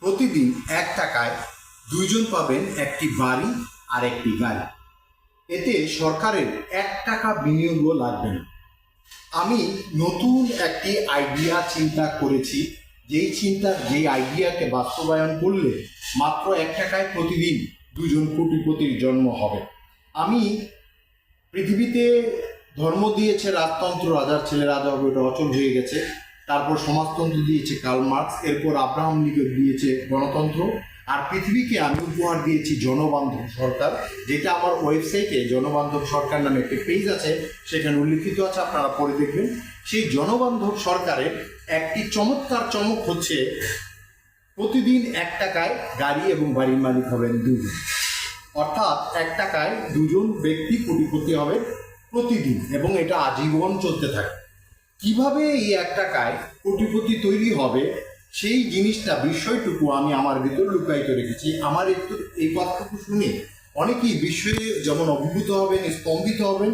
প্রতিদিন 1 টাকায় দুইজন পাবেন একটি বাড়ি আর একটি গাড়ি। এতে সরকারের 1 টাকা বিনিয়োগও লাগবে না। আমি নতুন একটি আইডিয়া চিন্তা করেছি, যেই আইডিয়াকে বাস্তবায়ন করলে মাত্র 1 টাকায় প্রতিদিন দুজন কোটিপতির জন্ম হবে। আমি পৃথিবীতে ধর্ম দিয়েছে রাজতন্ত্র, রাজার ছেলে রাজা হবে, ওটা অচল হয়ে গেছে। তারপর সমাজতন্ত্র দিয়েছে কার্ল মার্কস, এরপর আব্রাহাম লিঙ্কন দিয়েছে গণতন্ত্র, আর পৃথিবীকে আমি উপহার দিয়েছি জনবান্ধব সরকার, যেটা আমার ওয়েবসাইটে জনবান্ধব সরকার নামে একটি পেজ আছে, সেখানে উল্লিখিত আছে, আপনারা পড়ে দেখবেন। সেই জনবান্ধব সরকারের একটি চমৎকার চমক হচ্ছে প্রতিদিন 1 টাকায় গাড়ি এবং বাড়ির মালিক হবেন দুজন, অর্থাৎ 1 টাকায় দুজন ব্যক্তি কোটিপতি হবে প্রতিদিন, এবং এটা আজীবন চলতে থাকে। কিভাবে এই 1 টাকায় কোটিপতি তৈরি হবে সেই জিনিসটা, বিষয়টুকু আমি আমার ভিতর লুকায়িত রেখেছি। আমার এই কথাটুকু শুনে অনেকেই বিষয়ে যেমন অভিভূত হবেন, স্তম্ভিত হবেন,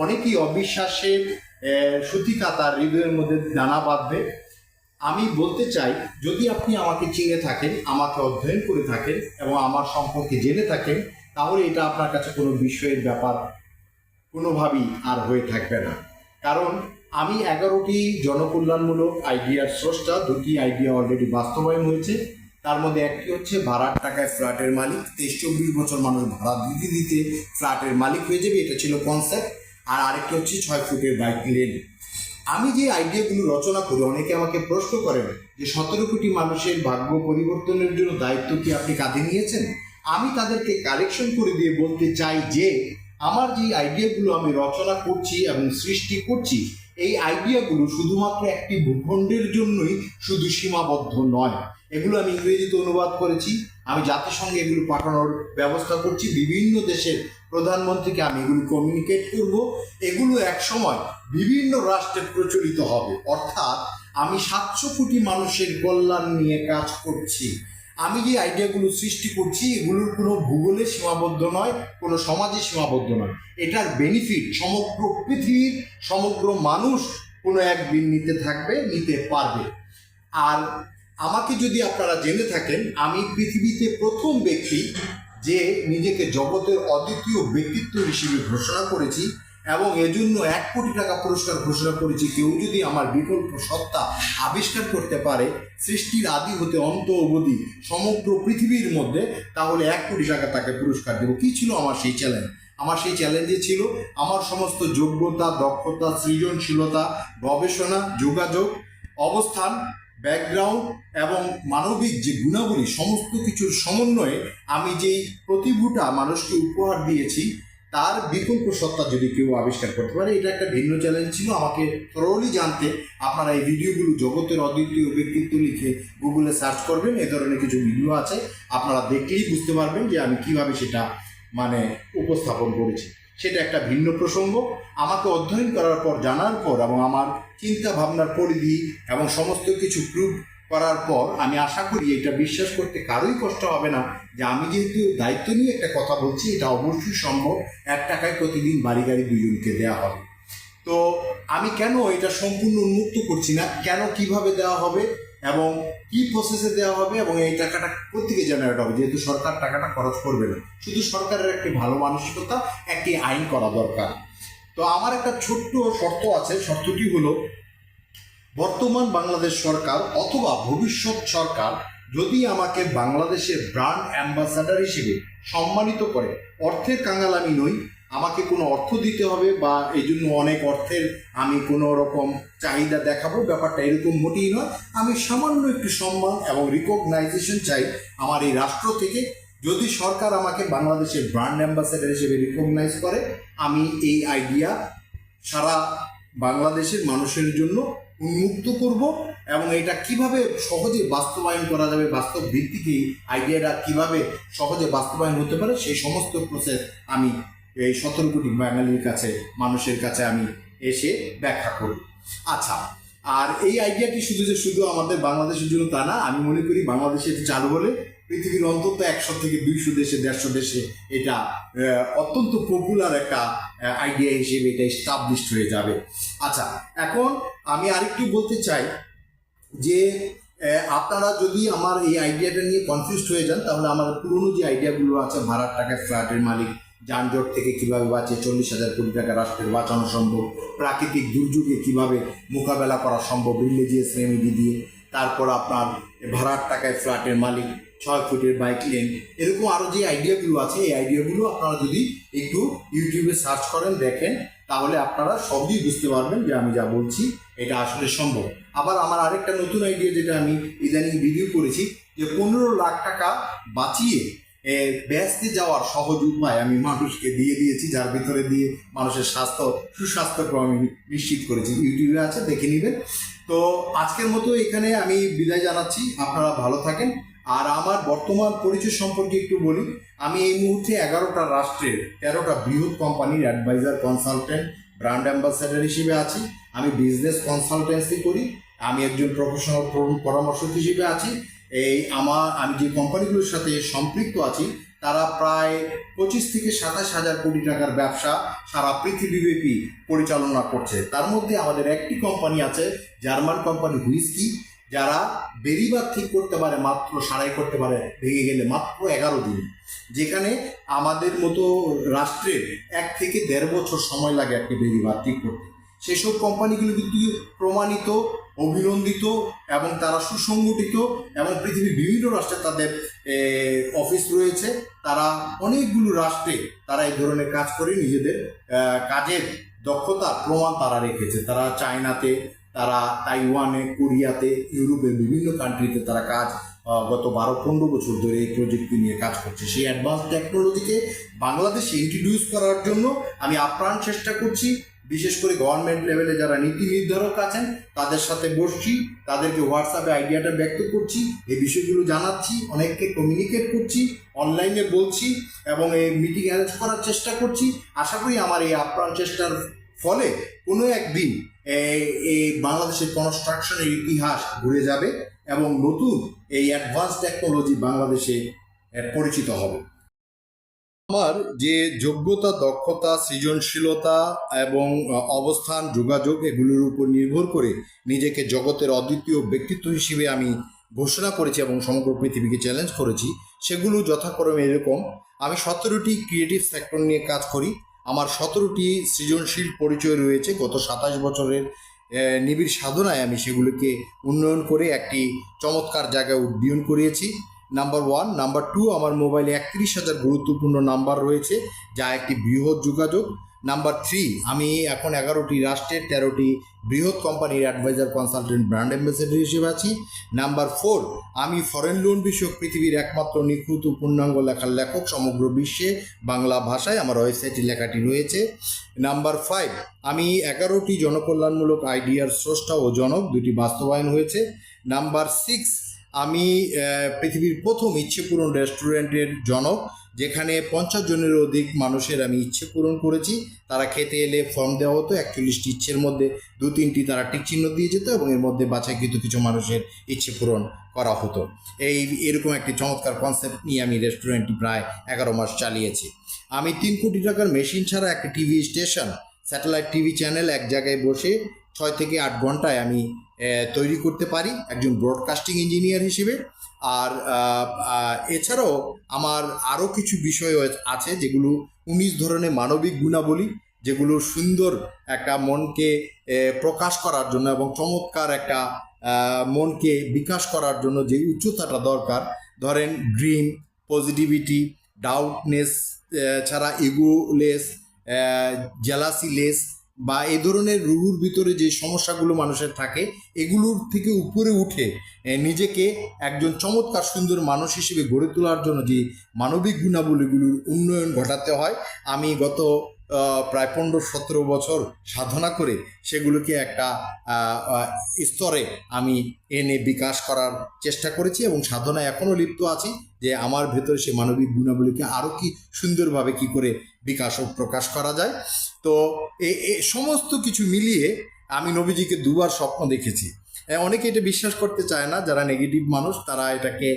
অনেকেই অবিশ্বাসের সূতিকাতার হৃদয়ের মধ্যে দানা বাঁধবে। আমি বলতে চাই, যদি আপনি আমাকে চিনে থাকেন, আমাকে অধ্যয়ন করে থাকেন এবং আমার সম্পর্কে জেনে থাকেন, তাহলে এটা আপনার কাছে কোনো বিষয়ের ব্যাপার কোনোভাবেই আর হয়ে থাকবে না। কারণ আমি 11টি জনকল্যাণমূলক আইডিয়ার স্রষ্টা। 2টি আইডিয়া অলরেডি বাস্তবায়ন হয়েছে। তার মধ্যে একটি হচ্ছে ভাড়ার টাকায় ফ্ল্যাটের মালিক, 23-24 বছর মানুষ ভাড়া দিতে দিতে ফ্ল্যাটের মালিক হয়ে যাবে, এটা ছিল কনসেপ্ট। আর আরেকটি হচ্ছে 6 ফুটের বাইক লেন। আমি যে আইডিয়াগুলো রচনা করি, অনেকে আমাকে প্রশ্ন করেন যে 17 কোটি মানুষের ভাগ্য পরিবর্তনের জন্য দায়িত্ব কি আপনি কাঁধে নিয়েছেন? আমি তাদেরকে কারেকশন করে দিয়ে বলতে চাই যে আমার যে আইডিয়াগুলো আমি রচনা করছি এবং সৃষ্টি করছি, এই আইডিয়াগুলো শুধুমাত্র একটি ভূখণ্ডের জন্যই শুধু সীমাবদ্ধ নয়। এগুলো আমি ইংরেজিতে অনুবাদ করেছি, আমি জাতিসংঘে এগুলো পাঠানোর ব্যবস্থা করছি, বিভিন্ন দেশের প্রধানমন্ত্রীকে আমি এগুলো কমিউনিকেট করব। এগুলো এক সময় বিভিন্ন রাষ্ট্রে প্রচলিত হবে। অর্থাৎ আমি 700 কোটি মানুষের কল্যাণ নিয়ে কাজ করছি। আমি যে আইডিয়াগুলো সৃষ্টি করছি, এগুলোর কোনো ভূগোলে সীমাবদ্ধ নয়, কোনো সমাজে সীমাবদ্ধ নয়। এটার বেনিফিট সমগ্র পৃথিবীর সমগ্র মানুষ কোনো একদিন নিতে পারবে। আর আমাকে যদি আপনারা জেনে থাকেন, আমি পৃথিবীতে প্রথম ব্যক্তি যে নিজেকে জগতের অদ্বিতীয় ব্যক্তিত্ব হিসেবে ঘোষণা করেছি, এবং এজন্য 1 কোটি টাকা পুরস্কার ঘোষণা করেছি। কেউ যদি আমার বিকল্প সত্তা আবিষ্কার করতে পারে সৃষ্টির আদি হতে অন্ত অবধি সমগ্র পৃথিবীর মধ্যে, তাহলে 1 কোটি টাকা তাকে পুরস্কার দেব। কী ছিল আমার সেই চ্যালেঞ্জ? আমার সেই চ্যালেঞ্জে ছিল আমার সমস্ত যোগ্যতা, দক্ষতা, সৃজনশীলতা, গবেষণা, যোগাযোগ, অবস্থান, ব্যাকগ্রাউন্ড এবং মানবিক যে গুণাবলী, সমস্ত কিছুর সমন্বয়ে আমি যেই প্রতিভাটা মানুষকে উপহার দিয়েছি, তার বিকল্প সত্তা যদি কেউ আবিষ্কার করতে পারে, এটা একটা ভিন্ন চ্যালেঞ্জ ছিল। আমাকে থরোলি জানতে আপনারা এই ভিডিওগুলো জগতের অদ্বিতীয় ব্যক্তিত্ব লিখে গুগলে সার্চ করবেন। এ ধরনের কিছু ভিডিও আছে, আপনারা দেখলেই বুঝতে পারবেন যে আমি কিভাবে সেটা উপস্থাপন করেছি। সেটা একটা ভিন্ন প্রসঙ্গ। আমাকে অধ্যয়ন করার পর, জানার পর এবং আমার চিন্তা ভাবনার পরিধি এবং সমস্ত কিছু প্রুভ করার পর আমি আশা করি এটা বিশ্বাস করতে কারোই কষ্ট হবে না যে আমি যেহেতু দায়িত্ব নিয়ে একটা কথা বলছি, এটা অবশ্যই সম্ভব। 1 টাকায় প্রতিদিন বাড়ি গাড়ি দুজনকে দেওয়া হবে। তো আমি কেন এটা সম্পূর্ণ উন্মুক্ত করছি না, কেন কিভাবে দেওয়া হবে এবং কি প্রসেসে দেওয়া হবে, এবং এই টাকাটা প্রত্যেকে জেনারেট হবে, যেহেতু সরকার টাকাটা খরচ করবে না। শুধু সরকারের একটি ভালো মানসিকতা, একটি আইন করা দরকার। তো আমার একটা ছোট্ট শর্ত আছে। শর্তটি হলো, বর্তমান বাংলাদেশ সরকার অথবা ভবিষ্যৎ সরকার যদি আমাকে বাংলাদেশের ব্র্যান্ড অ্যাম্বাসাডার হিসেবে সম্মানিত করে, অর্থের কাঙাল আমি নই, আমাকে কোনো অর্থ দিতে হবে বা এই জন্য অনেক অর্থের আমি কোনো রকম চাহিদা দেখাবো, ব্যাপারটা এরকম মোটেই নয়। আমি সামান্য একটু সম্মান এবং রিকগনাইজেশন চাই আমার এই রাষ্ট্র থেকে। যদি সরকার আমাকে বাংলাদেশের ব্র্যান্ড অ্যাম্বাসাডার হিসেবে রিকগনাইজ করে, আমি এই আইডিয়া সারা বাংলাদেশের মানুষের জন্য উন্মুক্ত করব, এবং এটা কিভাবে সহজে বাস্তবায়ন করা যাবে, বাস্তব ভিত্তিক এই আইডিয়াটা কিভাবে সহজে বাস্তবায়ন হতে পারে, সেই সমস্ত প্রসেস আমি এই 17 কোটি বাঙালির কাছে, মানুষের কাছে আমি এসে ব্যাখ্যা করব। আচ্ছা, আর এই আইডিয়াটি শুধু আমাদের বাংলাদেশের জন্য তা না। আমি মনে করি বাংলাদেশে এটি চালু হলে পৃথিবীর অন্তত 100 থেকে 200 দেশে, 150 দেশে এটা অত্যন্ত পপুলার একটা আইডিয়া হিসেবে এটা এস্টাবলিশড হয়ে যাবে। আচ্ছা, এখন আমি আরেকটু বলতে চাই যে আপনারা যদি আমার এই আইডিয়াটা নিয়ে কনফিউজড হয়ে যান, তাহলে আমার পুরনো যে আইডিয়াগুলো আছে, ভাড়ার টাকায় ফ্ল্যাটের মালিক, যানজট থেকে কীভাবে বাঁচে, 40,000 কোটি টাকা রাষ্ট্রের বাঁচানো সম্ভব, প্রাকৃতিক দুর্যোগে কীভাবে মোকাবেলা করা সম্ভব রিলিজিয়াস রেমেডি দিয়ে, তারপর আপনার ভাড়ার টাকায় ফ্ল্যাটের মালিক, 6 ফুটের বাইক লেন, এরকম আরও যে আইডিয়াগুলো আছে, এই আইডিয়াগুলো আপনারা যদি একটু ইউটিউবে সার্চ করেন, দেখেন, তাহলে আপনারা সবই বুঝতে পারবেন যে আমি যা বলছি এটা আসলে সম্ভব। আবার আমার আরেকটা নতুন আইডিয়া, যেটা আমি ইদানিং ভিডিও করেছি, যে 15 লাখ টাকা বাঁচিয়ে ব্যস্তে যাওয়ার সহজ উপায় আমি মানুষকে দিয়ে দিয়েছি, যার ভিতরে দিয়ে মানুষের সুস্বাস্থ্যকে আমি নিশ্চিত করেছি। ইউটিউবে আছে, দেখে নেবেন। তো আজকের মতো এখানে আমি বিদায় জানাচ্ছি, আপনারা ভালো থাকেন। আর আমার বর্তমান পরিচয় সম্পর্কে একটু বলি। আমি এই মুহূর্তে 11টা রাষ্ট্রের 13টা বৃহৎ কোম্পানির অ্যাডভাইজার, কনসালটেন্ট, ব্র্যান্ড অ্যাম্বাসেডার হিসেবে আছি। আমি বিজনেস কনসালটেন্সি করি। আমি একজন প্রফেশনাল পরামর্শক হিসেবে আছি। আমি যে কোম্পানিগুলোর সাথে সম্পৃক্ত আছি, তারা প্রায় 25 থেকে 27 হাজার কোটি টাকার ব্যবসা সারা পৃথিবীব্যাপী পরিচালনা করছে। তার মধ্যে আমাদের একটি কোম্পানি আছে, জার্মান কোম্পানি হুইস্কি, যারা বেরিবার ঠিক করতে পারে মাত্র, সারাই করতে পারে ভেঙে গেলে মাত্র 11 দিন, যেখানে আমাদের মতো রাষ্ট্রের 1 থেকে 1.5 বছর সময় লাগে একটি বেরিবার ঠিক করতে। সেসব কোম্পানিগুলো কিন্তু প্রমাণিত, অভিনন্দিত এবং তারা সুসংগঠিত, এবং পৃথিবীর বিভিন্ন রাষ্ট্রে তাদের অফিস রয়েছে। তারা অনেকগুলো রাষ্ট্রে তারা এই ধরনের কাজ করে নিজেদের কাজের দক্ষতার প্রমাণ তারা রেখেছে। তারা চায়নাতে, তারা তাইওয়ানে, কোরিয়াতে, ইউরোপের বিভিন্ন কান্ট্রিতে তারা কাজ গত 12-15 বছর ধরে এই প্রযুক্তি নিয়ে কাজ করছে। সেই অ্যাডভান্স টেকনোলজিকে বাংলাদেশে ইন্ট্রোডিউস করার জন্য আমি আপ্রাণ চেষ্টা করছি। বিশেষ করে গভর্নমেন্ট লেভেলে যারা নীতি নির্ধারক আছেন, তাদের সাথে বসছি, তাদেরকে হোয়াটসঅ্যাপে আইডিয়াটা ব্যক্ত করছি, এই বিষয়গুলো জানাচ্ছি, অনেককে কমিউনিকেট করছি, অনলাইনে বলছি এবং এই মিটিং অ্যারেঞ্জ করার চেষ্টা করছি। আশা করি আমার এই আপ্রাণ চেষ্টার ফলে কোনো একদিন এই বাংলাদেশের কনস্ট্রাকশনের ইতিহাস ঘুরে যাবে এবং নতুন এই অ্যাডভান্স টেকনোলজি বাংলাদেশে পরিচিত হবে। আমার যে যোগ্যতা, দক্ষতা, সৃজনশীলতা এবং অবস্থান, যোগাযোগ, এগুলোর উপর নির্ভর করে নিজেকে জগতের অদ্বিতীয় ব্যক্তিত্ব হিসেবে আমি ঘোষণা করেছি এবং সমগ্র পৃথিবীকে চ্যালেঞ্জ করেছি। সেগুলো যথাক্রমে এরকম: আমি 17টি ক্রিয়েটিভ সেক্টর নিয়ে কাজ করি। আমার 17টি সৃজনশীল পরিচয় রয়েছে। গত 27 বছরের নিবিড় সাধনায় আমি সেগুলোকে উন্নয়ন করে একটি চমৎকার জায়গায় উড্ডয়ন করিয়েছি। নাম্বার 1, নাম্বার 2, আমার মোবাইলে 31,000 গুরুত্বপূর্ণ নাম্বার রয়েছে, যা একটি বৃহৎ যোগাযোগ। নাম্বার 3, আমি এখন 11টি রাষ্ট্রের 13টি বৃহৎ কোম্পানির অ্যাডভাইজার, কনসালটেন্ট, ব্র্যান্ড অ্যাম্বাসেডর হিসেবে আছি। নাম্বার 4, আমি ফরেন লোন বিষয়ক পৃথিবীর একমাত্র নিখুঁত পূর্ণাঙ্গ লেখার লেখক। সমগ্র বিশ্বে বাংলা ভাষায় আমার ওয়েবসাইটে লেখাটি রয়েছে। নাম্বার 5, আমি 11টি জনকল্যাণমূলক আইডিয়ার স্রষ্টা ও জনক, 2টি বাস্তবায়ন হয়েছে। নাম্বার 6, আমি পৃথিবীর প্রথম ইচ্ছে পূরণ রেস্টুরেন্টের জনক, যেখানে 50 জনের অধিক মানুষের আমি ইচ্ছে পূরণ করেছি। তারা খেতে এলে ফর্ম দেওয়া হতো, 41টি ইচ্ছের মধ্যে 2-3টি তারা টিক চিহ্ন দিয়ে যেত এবং এর মধ্যে বাছাইকৃত কিছু মানুষের ইচ্ছে পূরণ করা হতো। এরকম একটি চমৎকার কনসেপ্ট নিয়ে আমি রেস্টুরেন্টটি প্রায় 11 মাস চালিয়েছি। আমি 3 কোটি টাকার মেশিন ছাড়া একটি TV station, satellite TV channel এক জায়গায় বসে 6 থেকে 8 ঘন্টায় আমি তৈরি করতে পারি একজন ব্রডকাস্টিং ইঞ্জিনিয়ার হিসেবে। আর এছাড়াও আমার আরও কিছু বিষয় আছে, যেগুলো 19 ধরনের মানবিক গুণাবলী, যেগুলো সুন্দর একটা মনকে প্রকাশ করার জন্য এবং চমৎকার একটা মনকে বিকাশ করার জন্য যে উচ্চতাটা দরকার, ধরেন ড্রিম, পজিটিভিটি, ডাউটনেস ছাড়া ইগোলেস, জেলাসিলেস, বা এই ধরনের রুহুর ভিতরে যে সমস্যাগুলো মানুষের থাকে, এগুলোর থেকে উপরে উঠে নিজেকে একজন চমৎকার সুন্দর মানুষ হিসেবে গড়ে তোলার জন্য যে মানবিক গুণাবলীগুলোর উন্নয়ন ঘটাতে হয়, আমি গত প্রায় 15-17 বছর সাধনা করে সেগুলোকে একটা স্তরে আমি এনে বিকাশ করার চেষ্টা করেছি এবং সাধনায় এখনও লিপ্ত আছি যে আমার ভেতরে সেই মানবিক গুণাবলীকে আরও কি সুন্দরভাবে কি করে বিকাশ ও প্রকাশ করা যায়। তো সমস্ত কিছু মিলিয়ে আমি নবীজিকে 2বার স্বপ্ন দেখেছি। অনেকে এটা বিশ্বাস করতে চায় না, যারা নেগেটিভ মানুষ তারা এটাকে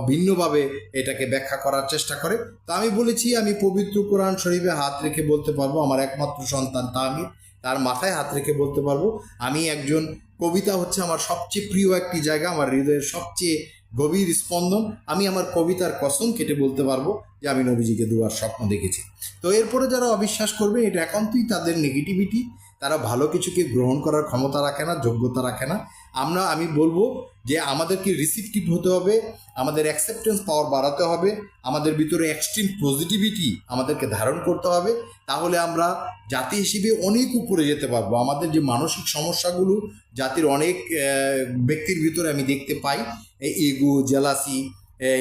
ভিন্নভাবে এটাকে ব্যাখ্যা করার চেষ্টা করে। তা আমি বলেছি, আমি পবিত্র কোরআন শরীফে হাত রেখে বলতে পারবো আমার একমাত্র সন্তান তাহমিদ তার মাথায় হাত রেখে বলতে পারবো আমি একজন, কবিতা হচ্ছে আমার সবচেয়ে প্রিয় একটি জায়গা, আমার হৃদয়ের সবচেয়ে গভীর স্পন্দন। আমি আমার কবিতার কসম কেটে বলতে পারবো যে আমি নবীজিকে দুবার স্বপ্ন দেখেছি। তো এরপরে যারা অবিশ্বাস করবে এটা একান্তই তাদের নেগেটিভিটি, তারা ভালো কিছুকে গ্রহণ করার ক্ষমতা রাখে না, যোগ্যতা রাখে না। আমি বলবো যে আমাদেরকে রিসিপটিভ হতে হবে, আমাদের অ্যাকসেপ্টেন্স পাওয়ার বাড়াতে হবে, আমাদের ভিতরে এক্সট্রিম পজিটিভিটি আমাদেরকে ধারণ করতে হবে। তাহলে আমরা জাতি হিসেবে অনেক উপরে যেতে পারবো। আমাদের যে মানসিক সমস্যাগুলো জাতির অনেক ব্যক্তির ভিতরে আমি দেখতে পাই, ইগো, জেলাসি,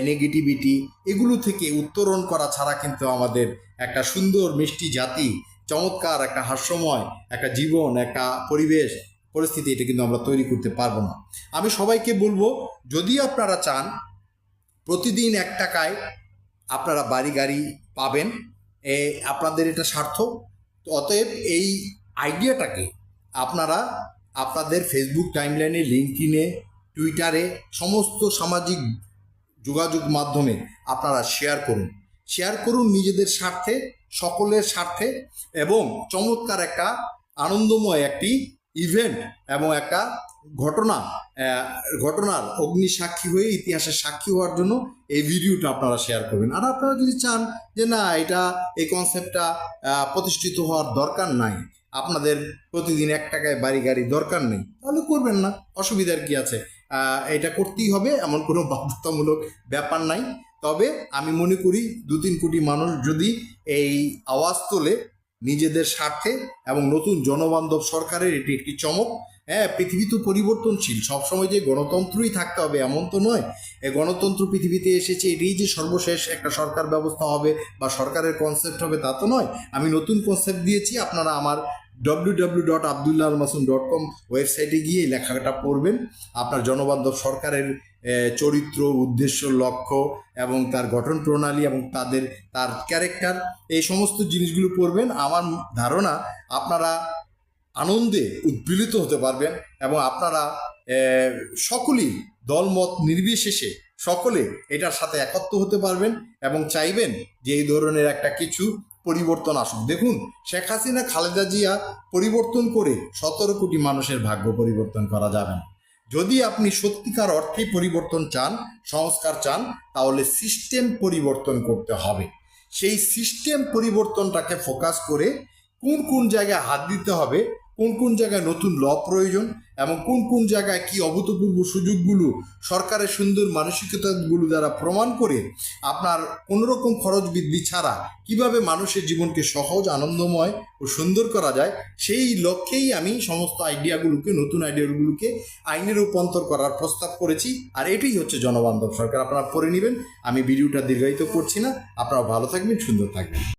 নেগেটিভিটি, এগুলো থেকে উত্তরণ করা ছাড়া কিন্তু আমাদের একটা সুন্দর মিষ্টি জাতি, চমৎকার একটা হাস্যময় একটা জীবন, একটা পরিবেশ পরিস্থিতি, এটা কিন্তু আমরা তৈরি করতে পারবো না। আমি সবাইকে বলবো, যদি আপনারা চান প্রতিদিন 1 টাকায় আপনারা বাড়ি গাড়ি পাবেন, আপনাদের এটা সার্থক। অতএব এই আইডিয়াটাকে আপনারা আপনাদের ফেসবুক টাইমলাইনে, লিঙ্কডইনে, টুইটারে, সমস্ত সামাজিক যোগাযোগ মাধ্যমে আপনারা শেয়ার করুন নিজেদের স্বার্থে, সকলের স্বার্থে, এবং চমৎকার একটা আনন্দময় একটি ইভেন্ট এবং একটা ঘটনার অগ্নিসাক্ষী হয়ে, ইতিহাসের সাক্ষী হওয়ার জন্য এই ভিডিওটা আপনারা শেয়ার করবেন। আর আপনারা যদি চান যে না, এই কনসেপ্টটা প্রতিষ্ঠিত হওয়ার দরকার নাই, আপনাদের প্রতিদিন 1 টাকায় বাড়ি গাড়ি দরকার নেই, তাহলে করবেন না, অসুবিধার কি আছে? এটা করতেই হবে এমন কোনো বাধ্যতামূলক ব্যাপার নাই। তবে আমি মনে করি 2-3 কোটি মানুষ যদি এই আওয়াজ তোলে নিজেদের স্বার্থে, এবং নতুন জনবান্ধব সরকারের এটি একটি চমক। পৃথিবী তো পরিবর্তনশীল, সবসময় যে গণতন্ত্রই থাকতে হবে এমন তো নয়। এই গণতন্ত্র পৃথিবীতে এসেছে, এটাই যে সর্বশেষ একটা সরকার ব্যবস্থা হবে বা সরকারের কনসেপ্ট হবে তা তো নয়। আমি নতুন কনসেপ্ট দিয়েছি, আপনারা আমার www.abdullahalmasoon.com ওয়েবসাইটে গিয়ে এই লেখাটা পড়বেন। আপনার জনবান্ধব সরকারের চরিত্র, উদ্দেশ্য, লক্ষ্য এবং তার গঠন প্রণালী এবং তার ক্যারেক্টার, এই সমস্ত জিনিসগুলো পড়বেন। আমার ধারণা আপনারা আনন্দে উদ্বেলিত হতে পারবেন, এবং আপনারা সকলেই দলমত নির্বিশেষে সকলে এটার সাথে একত্র হতে পারবেন এবং চাইবেন যে এই ধরনের একটা কিছু পরিবর্তন আসুক। দেখুন, শেখ হাসিনা, খালেদা জিয়া পরিবর্তন করে 17 কোটি মানুষের ভাগ্য পরিবর্তন করা যাবে না। যদি আপনি সত্যিকার অর্থে পরিবর্তন চান, সংস্কার চান, তাহলে সিস্টেম পরিবর্তন করতে হবে। সেই সিস্টেম পরিবর্তনটাকে ফোকাস করে কোন কোন জায়গায় হাত দিতে হবে, কোন কোন জায়গায় নতুন ল প্রয়োজন, এবং কোন কোন জায়গায় কি অভূতপূর্ব সুযোগগুলো সরকারের সুন্দর মানসিকতাগুলো দ্বারা প্রমাণ করে আপনার কোনোরকম খরচ বৃদ্ধি ছাড়া কিভাবে মানুষের জীবনকে সহজ, আনন্দময় ও সুন্দর করা যায়, সেই লক্ষ্যেই আমি সমস্ত নতুন আইডিয়াগুলোকে আইনে রূপান্তর করার প্রস্তাব করেছি। আর এটাই হচ্ছে জনবান্ধব সরকার। আপনারা পড়ে নেবেন, আমি ভিডিওটা দীর্ঘায়িত করছি না। আপনারা ভালো থাকবেন, সুন্দর থাকবেন।